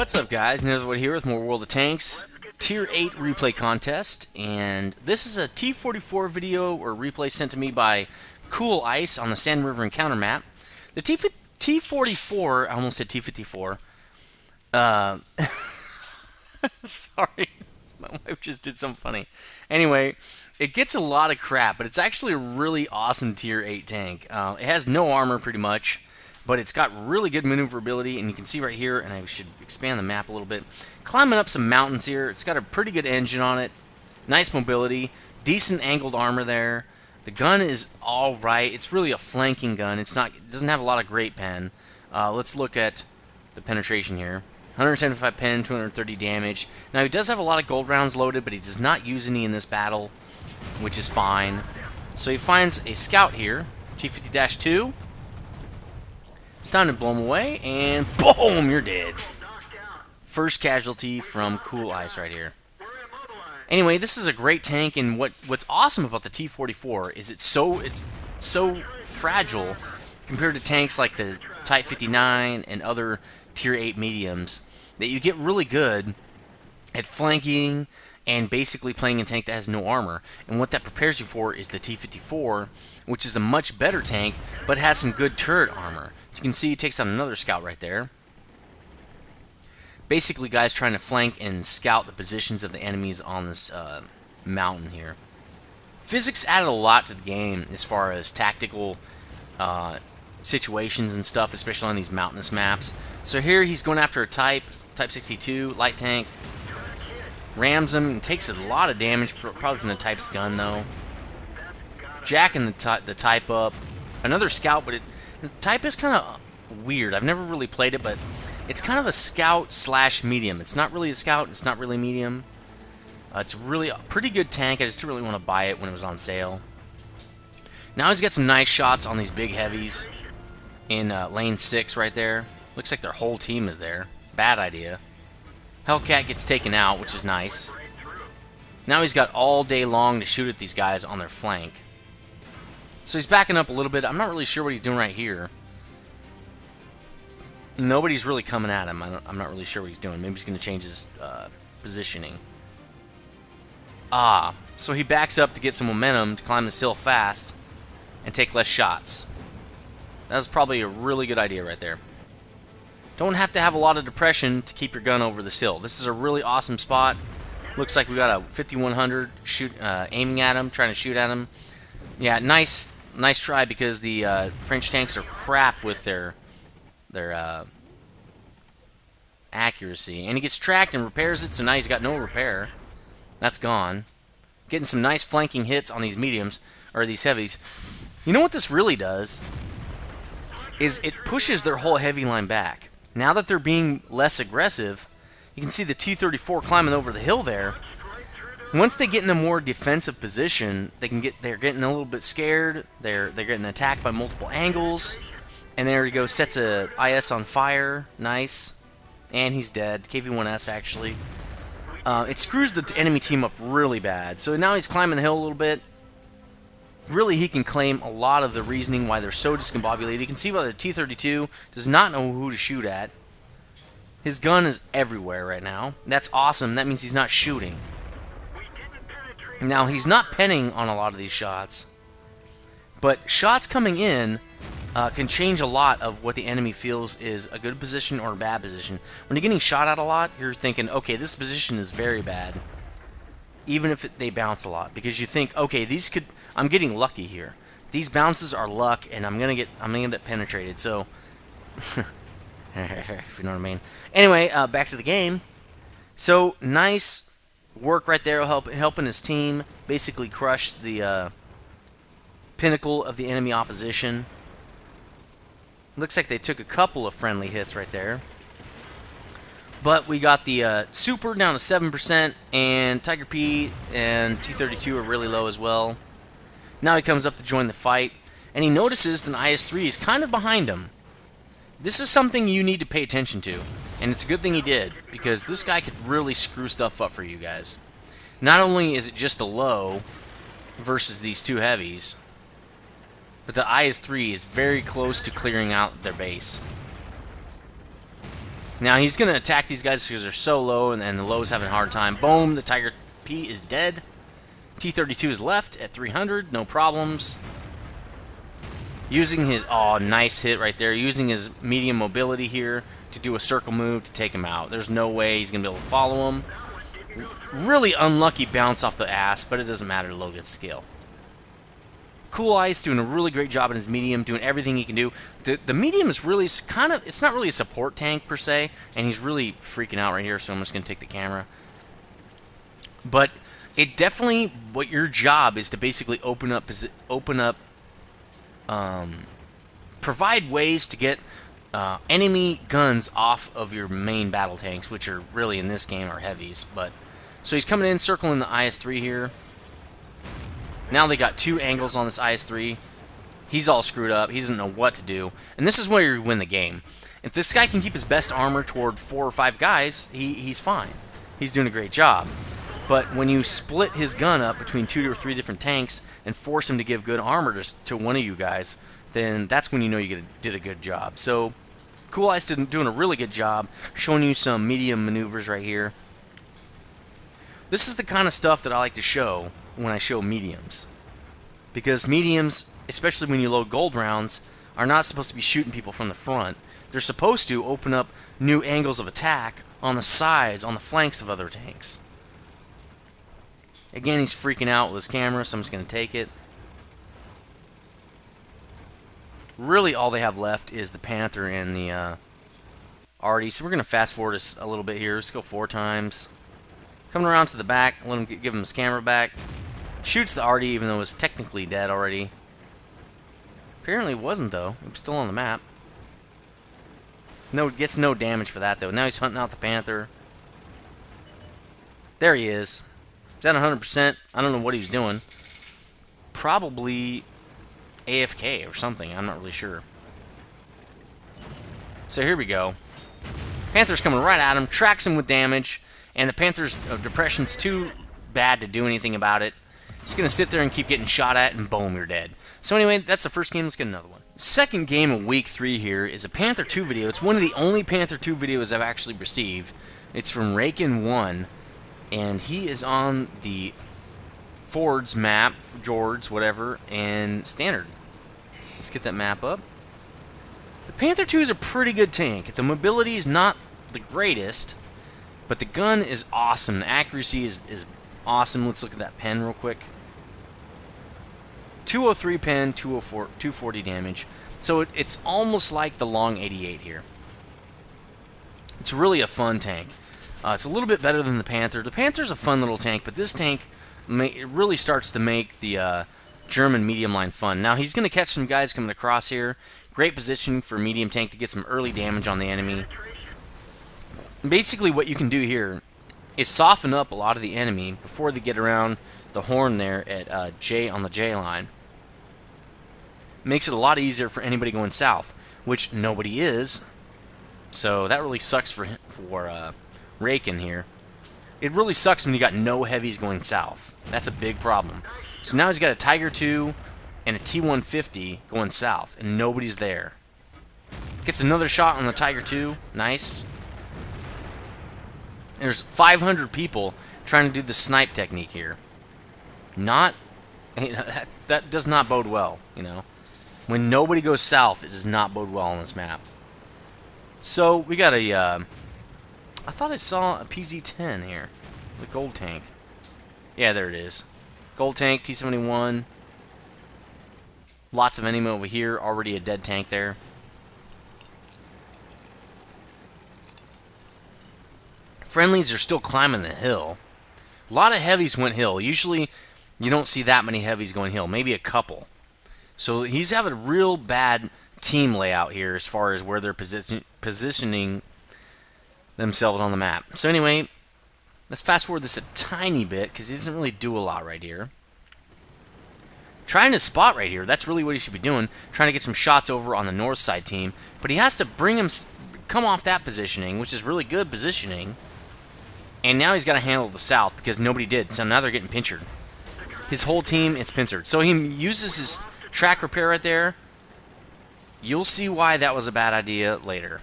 What's up, guys? Nethervvoid here with more World of Tanks Tier 8 replay contest, and this is a T44 video or replay sent to me by Cool Ice on the Sand River Encounter map. The T44, I almost said T54. Sorry, my wife just did something funny. Anyway, it gets a lot of crap, but it's actually a really awesome Tier 8 tank. It has no armor pretty much, but it's got really good maneuverability, and you can see right here, and I should expand the map a little bit, climbing up some mountains here. It's got a pretty good engine on it, nice mobility, decent angled armor there. The gun is alright. It's really a flanking gun. It doesn't have a lot of great pen. Let's look at the penetration here. 175 pen, 230 damage. Now, he does have a lot of gold rounds loaded, but he does not use any in this battle, which is fine. So he finds a scout here, T50-2. It's time to blow him away, and boom, you're dead. First casualty from Cool Ice right here. Anyway, this is a great tank, and what's awesome about the T44 is it's so fragile compared to tanks like the Type 59 and other Tier 8 mediums that you get really good at flanking and basically playing a tank that has no armor. And what that prepares you for is the T54, which is a much better tank, but has some good turret armor. As you can see, he takes out another scout right there. Basically, guys trying to flank and scout the positions of the enemies on this mountain here. Physics added a lot to the game as far as tactical situations and stuff, especially on these mountainous maps. So here he's going after a Type 62 light tank. Rams him and takes a lot of damage, probably from the Type's gun though. Jacking the Type up. Another scout, but the Type is kind of weird. I've never really played it, but it's kind of a scout slash medium. It's not really a scout, it's not really medium. It's really a pretty good tank. I just didn't really want to buy it when it was on sale. Now he's got some nice shots on these big heavies in lane 6 right there. Looks like their whole team is there. Bad idea. Hellcat gets taken out, which is nice. Now he's got all day long to shoot at these guys on their flank. So he's backing up a little bit. I'm not really sure what he's doing right here. Nobody's really coming at him. I'm not really sure what he's doing. Maybe he's going to change his positioning. So he backs up to get some momentum to climb this hill fast and take less shots. That was probably a really good idea right there. Don't have to have a lot of depression to keep your gun over this hill. This is a really awesome spot. Looks like we got a 5100 aiming at him, trying to shoot at him. Yeah, nice try, because the French tanks are crap with their accuracy. And he gets tracked and repairs it, so now he's got no repair. That's gone. Getting some nice flanking hits on these mediums, or these heavies. You know what this really does? Is it pushes their whole heavy line back. Now that they're being less aggressive, you can see the T-34 climbing over the hill there. Once they get in a more defensive position, they're getting a little bit scared. They're getting attacked by multiple angles. And there he goes, sets a IS on fire. Nice. And he's dead. KV-1S actually. It screws the enemy team up really bad. So now he's climbing the hill a little bit. Really, he can claim a lot of the reasoning why they're so discombobulated. You can see why the T-32 does not know who to shoot at. His gun is everywhere right now. That's awesome. That means he's not shooting. Now, he's not penning on a lot of these shots. But shots coming in can change a lot of what the enemy feels is a good position or a bad position. When you're getting shot at a lot, you're thinking, okay, this position is very bad. Even if they bounce a lot. Because you think, okay, I'm getting lucky here. These bounces are luck, and I'm gonna get penetrated. So, if you know what I mean. Anyway, back to the game. So nice work right there, helping his team basically crush the pinnacle of the enemy opposition. Looks like they took a couple of friendly hits right there. But we got the Super down to 7%, and Tiger P and T-32 are really low as well. Now he comes up to join the fight, and he notices that the IS-3 is kind of behind him. This is something you need to pay attention to, and it's a good thing he did, because this guy could really screw stuff up for you guys. Not only is it just a low versus these two heavies, but the IS-3 is very close to clearing out their base. Now he's going to attack these guys because they're so low, and the low's having a hard time. Boom, the Tiger P is dead. T-32 is left at 300, no problems. Using his, oh, nice hit right there. Using his medium mobility here to do a circle move to take him out. There's no way he's going to be able to follow him. Really unlucky bounce off the ass, but it doesn't matter. Low gets skill. Cool Ice doing a really great job in his medium, doing everything he can do. The medium is really kind of, it's not really a support tank per se, and he's really freaking out right here, so I'm just going to take the camera. But it definitely, what your job is to basically provide ways to get enemy guns off of your main battle tanks, which are really in this game are heavies. But so he's coming in, circling the IS-3 here. Now they got 2 angles on this IS-3. He's all screwed up. He doesn't know what to do. And this is where you win the game. If this guy can keep his best armor toward 4 or 5 guys, he's fine. He's doing a great job. But when you split his gun up between 2 or 3 different tanks and force him to give good armor to one of you guys, then that's when you know you did a good job. So, Cool Ice doing a really good job, showing you some medium maneuvers right here. This is the kind of stuff that I like to show when I show mediums. Because mediums, especially when you load gold rounds, are not supposed to be shooting people from the front. They're supposed to open up new angles of attack on the sides, on the flanks of other tanks. Again, he's freaking out with his camera, so I'm just going to take it. Really, all they have left is the Panther and the Artie. So we're going to fast forward this a little bit here. Let's go 4 times. Coming around to the back, let him give him his camera back. Shoots the Artie, even though it was technically dead already. Apparently it wasn't, though. It was still on the map. No, gets no damage for that, though. Now he's hunting out the Panther. There he is. Is that 100%? I don't know what he was doing. Probably AFK or something. I'm not really sure. So here we go. Panther's coming right at him, tracks him with damage, and the Panther's depression's too bad to do anything about it. Just going to sit there and keep getting shot at, and boom, you're dead. So anyway, that's the first game. Let's get another one. Second game of week 3 here is a Panther 2 video. It's one of the only Panther 2 videos I've actually received. It's from Raken1, and he is on the Ford's map, George, whatever, and Standard. Let's get that map up. The Panther 2 is a pretty good tank. The mobility is not the greatest, but the gun is awesome. The accuracy is awesome. Let's look at that pen real quick. 203 pen, 240 damage. So it's almost like the long 88 here. It's really a fun tank. It's a little bit better than the Panther. The Panther's a fun little tank, but this tank it really starts to make the German medium line fun. Now he's going to catch some guys coming across here. Great position for medium tank to get some early damage on the enemy. Basically what you can do here is soften up a lot of the enemy before they get around the horn there at J on the J line. Makes it a lot easier for anybody going south, which nobody is. So that really sucks for Raken here. It really sucks when you got no heavies going south. That's a big problem. So now he's got a Tiger 2 and a T-150 going south, and nobody's there. Gets another shot on the Tiger 2. Nice. There's 500 people trying to do the snipe technique here. That does not bode well, you know. When nobody goes south, it does not bode well on this map. So we got a I thought I saw a PZ-10 here. The gold tank. Yeah, there it is. Gold tank, T-71. Lots of enemy over here. Already a dead tank there. Friendlies are still climbing the hill. A lot of heavies went hill. Usually, you don't see that many heavies going hill. Maybe a couple. So he's having a real bad team layout here as far as where they're positioning themselves on the map. So anyway, let's fast forward this a tiny bit because he doesn't really do a lot right here. Trying to spot right here. That's really what he should be doing. Trying to get some shots over on the north side team. But he has to come off that positioning, which is really good positioning. And now he's got to handle the south because nobody did. So now they're getting pinchered. His whole team is pincered. So he uses his track repair right there. You'll see why that was a bad idea later.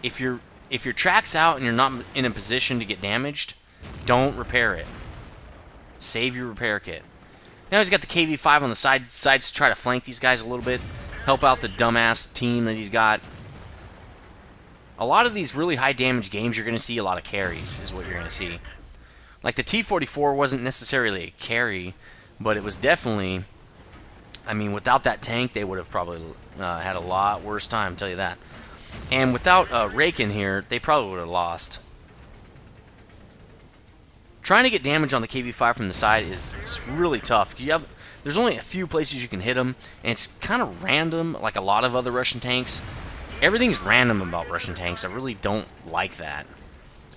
if your track's out and you're not in a position to get damaged, don't repair it. Save your repair kit. Now he's got the KV-5 on the sides to try to flank these guys a little bit, help out the dumbass team that he's got. A lot of these really high damage games, you're going to see a lot of carries, is what you're going to see. Like the T-44 wasn't necessarily a carry, but it was definitely, I mean, without that tank, they would have probably had a lot worse time, I'll tell you that. And without Rake in here, they probably would have lost. Trying to get damage on the KV-5 from the side is really tough. There's only a few places you can hit them, and it's kind of random, like a lot of other Russian tanks. Everything's random about Russian tanks. I really don't like that.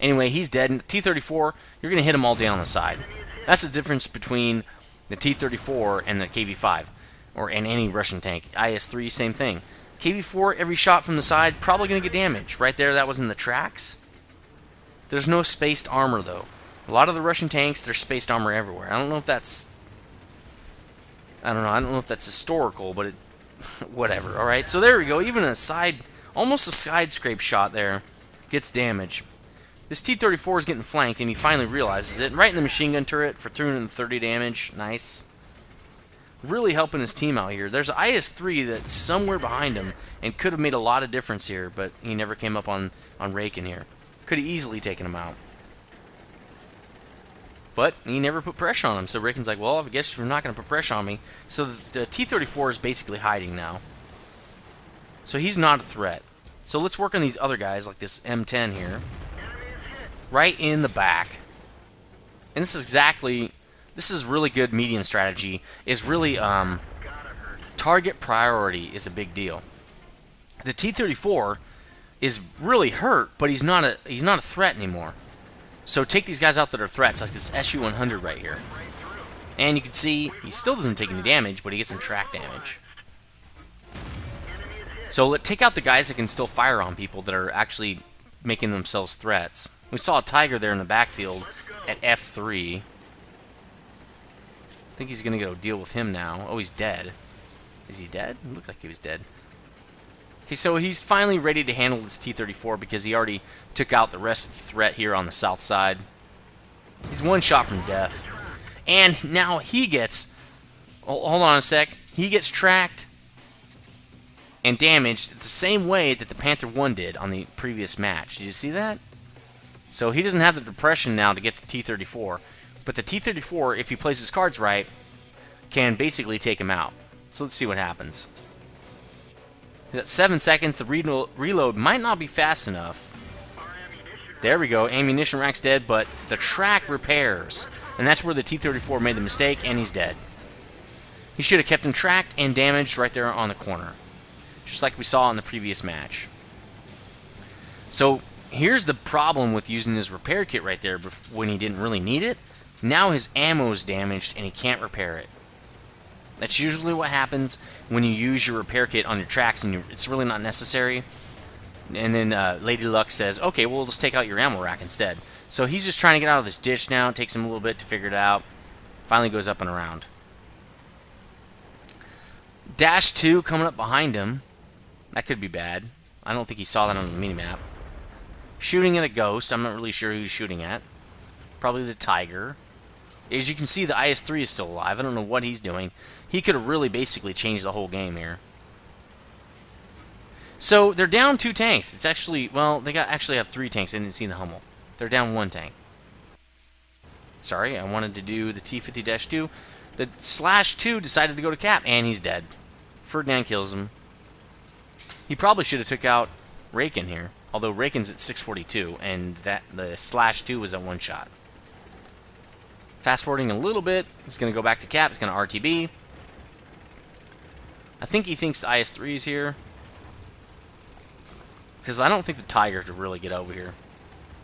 Anyway, he's dead. And T-34, you're going to hit him all day on the side. That's the difference between the T-34 and the KV-5, or in any Russian tank. IS-3, same thing. KV-4, every shot from the side, probably going to get damage. Right there, that was in the tracks. There's no spaced armor, though. A lot of the Russian tanks, there's spaced armor everywhere. I don't know if that's historical, but whatever, alright? So there we go. Even almost a side scrape shot there gets damage. This T-34 is getting flanked, and he finally realizes it. Right in the machine gun turret for 330 damage. Nice. Really helping his team out here. There's an IS-3 that's somewhere behind him and could have made a lot of difference here, but he never came up on Rake in here. Could have easily taken him out. But he never put pressure on him, so Raken's like, well, I guess you're not going to put pressure on me. So the T-34 is basically hiding now. So he's not a threat. So let's work on these other guys, like this M10 here. Right in the back. And this is really good median strategy, is really, target priority is a big deal. The T-34 is really hurt, but he's not a threat anymore. So take these guys out that are threats, like this SU-100 right here. And you can see he still doesn't take any damage, but he gets some track damage. So take out the guys that can still fire on people that are actually making themselves threats. We saw a Tiger there in the backfield at F3. I think he's going to go deal with him now. Oh, he's dead. Is he dead? It looked like he was dead. Okay, so he's finally ready to handle this T-34 because he already took out the rest of the threat here on the south side. He's one shot from death. And now he gets... Hold on a sec. He gets tracked and damaged the same way that the Panther 1 did on the previous match. Did you see that? So he doesn't have the depression now to get the T-34. But the T-34, if he plays his cards right, can basically take him out. So let's see what happens. He's at 7 seconds. The reload might not be fast enough. There we go. Ammunition rack's dead, but the track repairs. And that's where the T-34 made the mistake, and he's dead. He should have kept him tracked and damaged right there on the corner. Just like we saw in the previous match. So here's the problem with using his repair kit right there when he didn't really need it. Now his ammo's damaged and he can't repair it. That's usually what happens when you use your repair kit on your tracks and it's really not necessary. And then Lady Luck says, okay, well, let's take out your ammo rack instead. So he's just trying to get out of this ditch now. It takes him a little bit to figure it out. Finally goes up and around. Dash 2 coming up behind him. That could be bad. I don't think he saw that on the minimap. Shooting at a ghost. I'm not really sure who he's shooting at. Probably the Tiger. As you can see, the IS-3 is still alive. I don't know what he's doing. He could have really basically changed the whole game here. So, they're down 2 tanks. It's actually, well, they actually have 3 tanks. I didn't see the Hummel. They're down 1 tank. Sorry, I wanted to do the T-50-2. The /2 decided to go to cap, and he's dead. Ferdinand kills him. He probably should have took out Raken here. Although Raken's at 642, and the /2 was at 1 shot. Fast forwarding a little bit, he's going to go back to cap, he's going to RTB. I think he thinks the IS-3 is here. Because I don't think the Tiger could really get over here.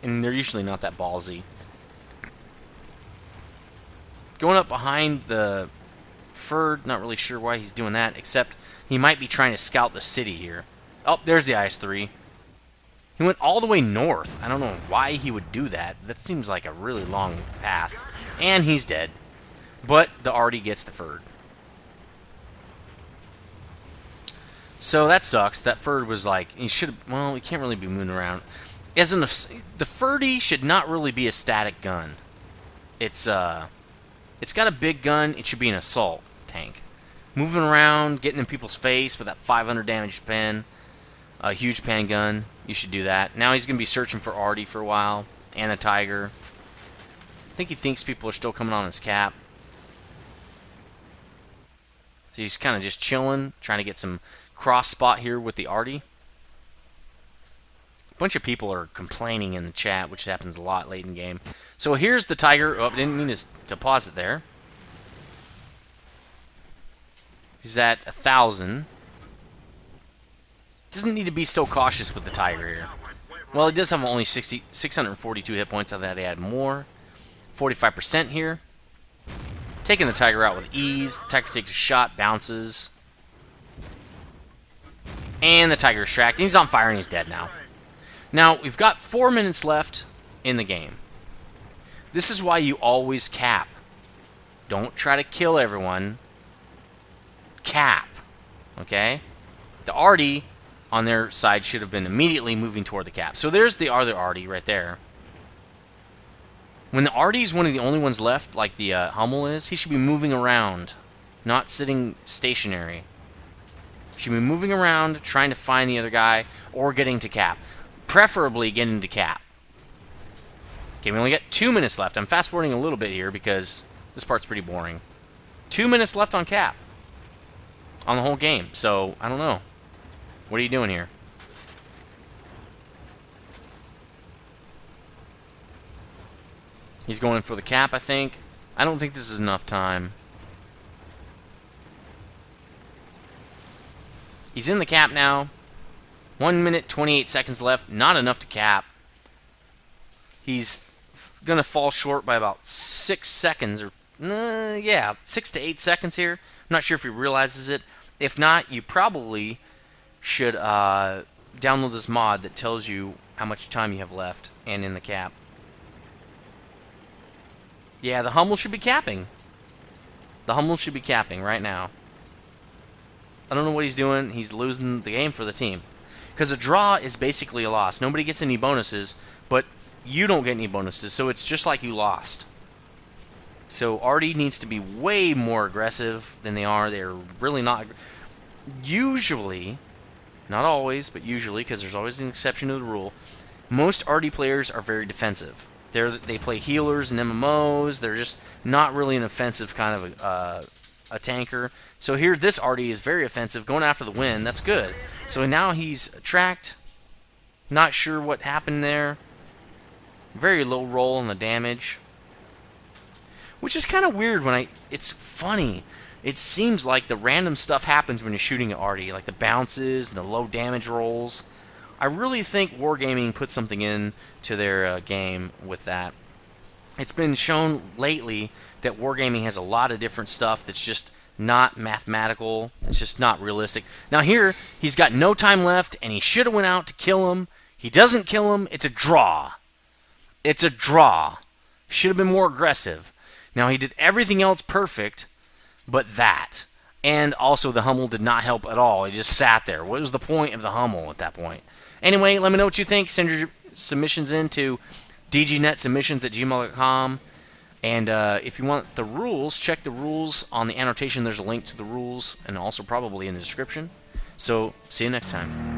And they're usually not that ballsy. Going up behind the Ferd, not really sure why he's doing that, except he might be trying to scout the city here. Oh, there's the IS-3. He went all the way north. I don't know why he would do that. That seems like a really long path. And he's dead. But the Artie gets the Ferd. So that sucks. That Ferd was like, he should. Well, he can't really be moving around. Isn't the Ferdy should not really be a static gun. It's got a big gun. It should be an assault tank, moving around, getting in people's face with that 500 damage pen, a huge pan gun. You should do that. Now he's gonna be searching for Artie for a while and the Tiger. I think he thinks people are still coming on his cap. So he's kind of just chilling, trying to get some cross spot here with the Artie. A bunch of people are complaining in the chat, which happens a lot late in the game. So here's the Tiger. Oh, I didn't mean to pause it there. He's at 1,000. Doesn't need to be so cautious with the Tiger here. Well, he does have only 642 hit points. I thought he had more. 45% here. Taking the Tiger out with ease. The Tiger takes a shot, bounces. And the Tiger is tracked. And he's on fire and he's dead now. Now, we've got 4 minutes left in the game. This is why you always cap. Don't try to kill everyone. Cap. Okay? The Artie on their side should have been immediately moving toward the cap. So there's the other Artie right there. When the Artie is one of the only ones left, like the Hummel is, he should be moving around, not sitting stationary. Should be moving around, trying to find the other guy, or getting to cap. Preferably getting to cap. Okay, we only got 2 minutes left. I'm fast forwarding a little bit here because this part's pretty boring. 2 minutes left on cap. On the whole game. So, I don't know. What are you doing here? He's going for the cap, I think. I don't think this is enough time. He's in the cap now. 1 minute, 28 seconds left. Not enough to cap. He's going to fall short by about 6 seconds. Or yeah, 6 to 8 seconds here. I'm not sure if he realizes it. If not, you probably should download this mod that tells you how much time you have left and in the cap. Yeah, the Hummel should be capping. The Hummel should be capping right now. I don't know what he's doing. He's losing the game for the team. Because a draw is basically a loss. Nobody gets any bonuses, but you don't get any bonuses, so it's just like you lost. So Artie needs to be way more aggressive than they are. They're really not. Usually, not always, but usually, because there's always an exception to the rule, most Artie players are very defensive. They play healers and MMOs. They're just not really an offensive kind of a tanker. So here, this Artie is very offensive, going after the win. That's good. So now he's tracked. Not sure what happened there. Very low roll on the damage. Which is kind of weird when it's funny. It seems like the random stuff happens when you're shooting at Artie, like the bounces and the low damage rolls. I really think Wargaming put something in to their game with that. It's been shown lately that Wargaming has a lot of different stuff that's just not mathematical. It's just not realistic. Now here, he's got no time left, and he should have went out to kill him. He doesn't kill him. It's a draw. It's a draw. Should have been more aggressive. Now he did everything else perfect, but that. And also the Hummel did not help at all. He just sat there. What was the point of the Hummel at that point? Anyway, let me know what you think. Send your submissions in to dgnetsubmissions@gmail.com. And if you want the rules, check the rules on the annotation. There's a link to the rules, and also probably in the description. So, see you next time.